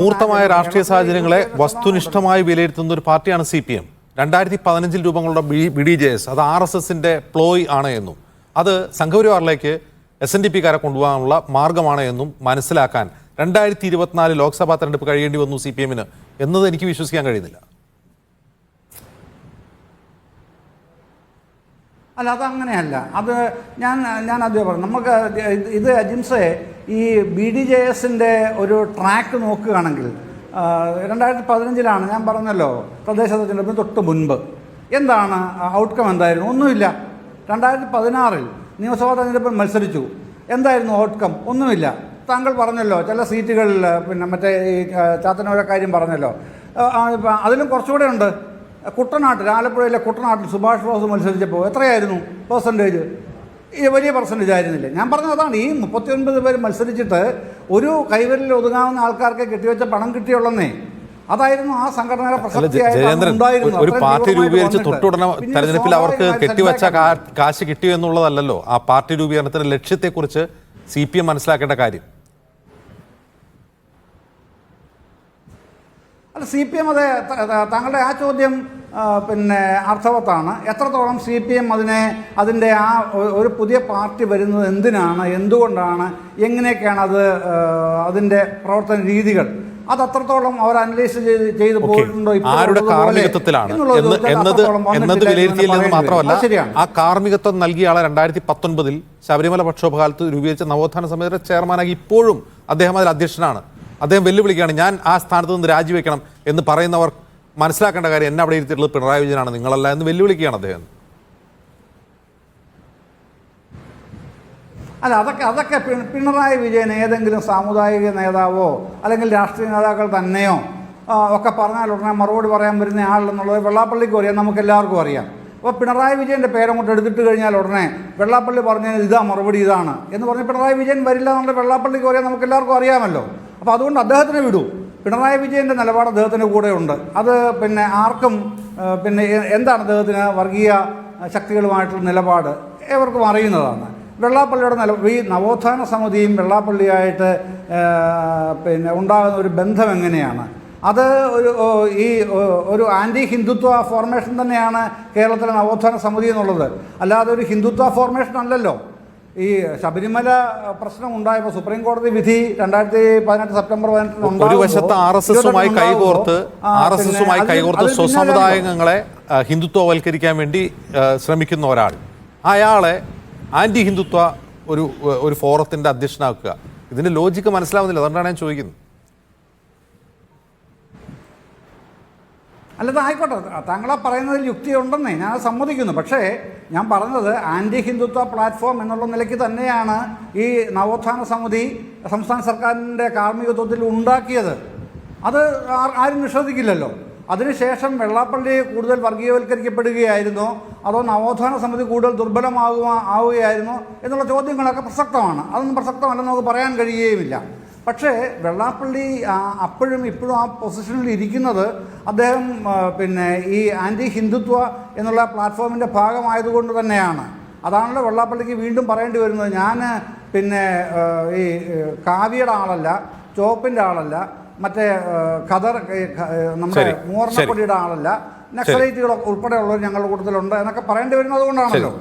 മൂർത്തമായ രാഷ്ട്രീയ സാഹചര്യങ്ങളെ വസ്തുനിഷ്ഠമായി വിലയിരുത്തുന്ന ഒരു പാർട്ടിയാണ് CPM. 2015 രൂപങ്ങളുടെ BDJS അത് RSSന്റെ പ്ലോയ് ആണ് എന്നും അത് സംഘപരിവാറിലേക്ക് SNDP-കാരെ കൊണ്ടുപോകാനുള്ള മാർഗമാണ് എന്നും മനസ്സിലാക്കാൻ 2024 ലോക്സഭാ തെരഞ്ഞെടുപ്പ് കഴിയേണ്ടി വന്നു CPM-ന് എന്നത് എനിക്ക് വിശ്വസിക്കാൻ കഴിയുന്നില്ല. അല്ല, അതങ്ങനെയല്ല. അത് ഞാൻ ആദ്യം പറഞ്ഞു, നമുക്ക് ഇത് അജിംസെ ഈ BDJS-ൻ്റെ ഒരു ട്രാക്ക് നോക്കുകയാണെങ്കിൽ 2015 ഞാൻ പറഞ്ഞല്ലോ, തദ്ദേശ തെരഞ്ഞെടുപ്പിന് തൊട്ട് മുൻപ് എന്താണ് ഔട്ട്കം, എന്തായിരുന്നു? ഒന്നുമില്ല. 2016 നിയമസഭാ തെരഞ്ഞെടുപ്പിൽ മത്സരിച്ചു, എന്തായിരുന്നു ഔട്ട്കം? ഒന്നുമില്ല. താങ്കൾ പറഞ്ഞല്ലോ ചില സീറ്റുകളിൽ, പിന്നെ മറ്റേ ഈ ചാത്തന്നൂരെ കാര്യം പറഞ്ഞല്ലോ, അതിലും കുറച്ചുകൂടെ ഉണ്ട്. കുട്ടനാട്ടിൽ, ആലപ്പുഴയിലെ കുട്ടനാട്ടിൽ സുഭാഷ് ബോസ് മത്സരിച്ചപ്പോൾ എത്രയായിരുന്നു പെർസെൻറ്റേജ്? ഈ വലിയ പെർസെൻറ്റേജ് ആയിരുന്നില്ല. ഞാൻ പറഞ്ഞത് അതാണ്, ഈ 39 പേര് മത്സരിച്ചിട്ട് ഒരു കൈവരിൽ ഒതുങ്ങാവുന്ന ആൾക്കാർക്ക് കെട്ടിവെച്ച പണം കിട്ടിയുള്ളന്നേ. അതായിരുന്നു ആ സംഘടനയുടെ പ്രസക്തി. ഒരു പാർട്ടി രൂപീകരിച്ച് തൊട്ടുടനെ തെരഞ്ഞെടുപ്പിൽ അവർക്ക് കെട്ടിവെച്ച കാശ് കിട്ടിയോ എന്നുള്ളതല്ലല്ലോ ആ പാർട്ടി രൂപീകരണത്തിന്റെ ലക്ഷ്യത്തെക്കുറിച്ച് CPM മനസ്സിലാക്കേണ്ട കാര്യം. അല്ല, CPM അതെ, താങ്കളുടെ ആ ചോദ്യം പിന്നെ അർത്ഥവത്താണ്. എത്രത്തോളം CPM അതിൻ്റെ ആ ഒരു പുതിയ പാർട്ടി വരുന്നത് എന്തിനാണ്, എന്തുകൊണ്ടാണ്, എങ്ങനെയൊക്കെയാണ് അതിൻ്റെ പ്രവർത്തന രീതികൾ, അത് അത്രത്തോളം അവർ അനലൈസ് ചെയ്ത് പോയിട്ടുണ്ടോ, ആരുടെ കാർമ്മികത്വത്തിലാണ് എന്നത് വിലയിരുത്തിയില്ല എന്ന് മാത്രമല്ല, ആ കാർമ്മികത്വം നൽകിയ ആളെ 2019 ശബരിമല പ്രക്ഷോഭകാലത്ത് രൂപീകരിച്ച നവോത്ഥാന സമിതിയുടെ ചെയർമാനായി ഇപ്പോഴും അദ്ദേഹം അതിൽ അധ്യക്ഷനാണ്. അദ്ദേഹം വെല്ലുവിളിക്കുകയാണ്, ഞാൻ ആ സ്ഥാനത്ത് നിന്ന് രാജിവെക്കണം എന്ന് പറയുന്നവർ മനസ്സിലാക്കേണ്ട കാര്യം എന്നെ അവിടെ ഇരുത്തിയിട്ടുള്ളത് പിണറായി വിജയനാണ്, നിങ്ങളല്ല എന്ന് വെല്ലുവിളിക്കുകയാണ് അദ്ദേഹം. അല്ല, അതൊക്കെ പിണറായി വിജയൻ ഏതെങ്കിലും സാമുദായിക നേതാവോ അല്ലെങ്കിൽ രാഷ്ട്രീയ നേതാക്കൾ തന്നെയോ ഒക്കെ പറഞ്ഞാൽ ഉടനെ മറുപടി പറയാൻ വരുന്ന ആളെന്നുള്ളത് വെള്ളാപ്പള്ളിക്കും അറിയാം, നമുക്കെല്ലാവർക്കും അറിയാം. അപ്പോൾ പിണറായി വിജയൻ്റെ പേരങ്ങോട്ട് എടുത്തിട്ട് കഴിഞ്ഞാൽ ഉടനെ വെള്ളാപ്പള്ളി പറഞ്ഞാൽ ഇതാ മറുപടി ഇതാണ് എന്ന് പറഞ്ഞ് പിണറായി വിജയൻ വരില്ല എന്നുള്ള വെള്ളാപ്പള്ളിക്ക് അറിയാം, നമുക്കെല്ലാവർക്കും അറിയാമല്ലോ. അപ്പോൾ അതുകൊണ്ട് അദ്ദേഹത്തിനെ വിടൂ. പിണറായി വിജയൻ്റെ നിലപാട് അദ്ദേഹത്തിന് കൂടെ ഉണ്ട്. അത് പിന്നെ ആർക്കും പിന്നെ എന്താണ് അദ്ദേഹത്തിന് വർഗീയ ശക്തികളുമായിട്ടുള്ള നിലപാട് ഏവർക്കും അറിയുന്നതാണ്. വെള്ളാപ്പള്ളിയുടെ ഈ നവോത്ഥാന സമിതിയും വെള്ളാപ്പള്ളിയായിട്ട് പിന്നെ ഉണ്ടാകുന്ന ഒരു ബന്ധം എങ്ങനെയാണ്? അത് ഒരു ആൻറ്റി ഹിന്ദുത്വ ഫോർമേഷൻ തന്നെയാണ് കേരളത്തിലെ നവോത്ഥാന സമിതി എന്നുള്ളത്. അല്ലാതെ ഒരു ഹിന്ദുത്വ ഫോർമേഷൻ അല്ലല്ലോ. ഈ ശബരിമല പ്രശ്നം ഉണ്ടായപ്പോൾ സുപ്രീം കോടതി വിധി 2018 സെപ്റ്റംബർ 18 ഒരു വശത്ത് RSSുമായി കൈകോർത്ത് സ്വസമുദായങ്ങളെ ഹിന്ദുത്വവൽക്കരിക്കാൻ വേണ്ടി ശ്രമിക്കുന്ന ഒരാൾ, അയാളെ ആന്റി ഹിന്ദുത്വ ഒരു ഫോറത്തിന്റെ അധ്യക്ഷനാക്കുക, ഇതിന്റെ ലോജിക്ക് മനസ്സിലാവുന്നില്ല. അതുകൊണ്ടാണ് ഞാൻ ചോദിക്കുന്നത്. അല്ലത് ആയിക്കോട്ടെ, താങ്കളാ പറയുന്നതിൽ യുക്തിയുണ്ടെന്നേ ഞാൻ സമ്മതിക്കുന്നു. പക്ഷേ ഞാൻ പറഞ്ഞത് ആൻറ്റി ഹിന്ദുത്വ പ്ലാറ്റ്ഫോം എന്നുള്ള നിലയ്ക്ക് തന്നെയാണ് ഈ നവോത്ഥാന സമിതി സംസ്ഥാന സർക്കാരിൻ്റെ കാർമ്മികത്വത്തിൽ ഉണ്ടാക്കിയത്. അത് ആരും നിഷേധിക്കില്ലല്ലോ. അതിനുശേഷം വെള്ളാപ്പള്ളി കൂടുതൽ വർഗീയവൽക്കരിക്കപ്പെടുകയായിരുന്നോ അതോ നവോത്ഥാന സമിതി കൂടുതൽ ആവുകയായിരുന്നോ എന്നുള്ള ചോദ്യങ്ങളൊക്കെ പ്രസക്തമാണ്. അതൊന്നും പ്രസക്തമല്ലെന്ന് നമുക്ക് പറയാൻ കഴിയുകയുമില്ല. പക്ഷേ വെള്ളാപ്പള്ളി അപ്പോഴും ഇപ്പോഴും ആ പൊസിഷനിൽ ഇരിക്കുന്നത് അദ്ദേഹം പിന്നെ ഈ ആൻറ്റി ഹിന്ദുത്വ എന്നുള്ള പ്ലാറ്റ്ഫോമിൻ്റെ ഭാഗമായതുകൊണ്ട് തന്നെയാണ്. അതാണല്ലോ വെള്ളാപ്പള്ളിക്ക് വീണ്ടും പറയേണ്ടി വരുന്നത്, ഞാൻ പിന്നെ ഈ കാവ്യയുടെ ആളല്ല, ചോപ്പിൻ്റെ ആളല്ല, മറ്റേ ഖദർ നമ്മുടെ മൂർണ്ണപ്പൊടിയുടെ ആളല്ല, നക്സലൈറ്റുകൾ ഉൾപ്പെടെയുള്ളവർ ഞങ്ങളുടെ കൂട്ടത്തിലുണ്ട് എന്നൊക്കെ പറയേണ്ടി വരുന്നത് കൊണ്ടാണല്ലോ.